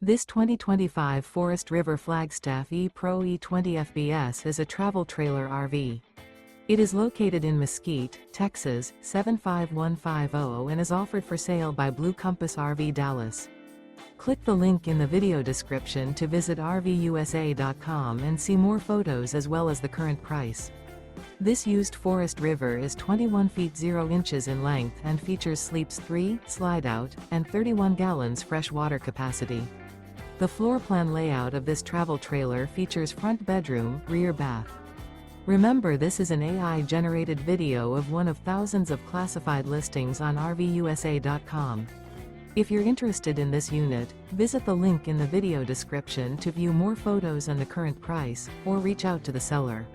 This 2025 Forest River Flagstaff E-Pro E20 FBS is a travel trailer RV. It is located in Mesquite, Texas, 75150 and is offered for sale by Blue Compass RV Dallas. Click the link in the video description to visit RVUSA.com and see more photos as well as the current price. This used Forest River is 21 feet 0 inches in length and features sleeps 3, Slideout, and 31 gallons fresh water capacity. The floor plan layout of this travel trailer features front bedroom, rear bath. Remember, this is an AI-generated video of one of thousands of classified listings on RVUSA.com. If you're interested in this unit, visit the link in the video description to view more photos and the current price, or reach out to the seller.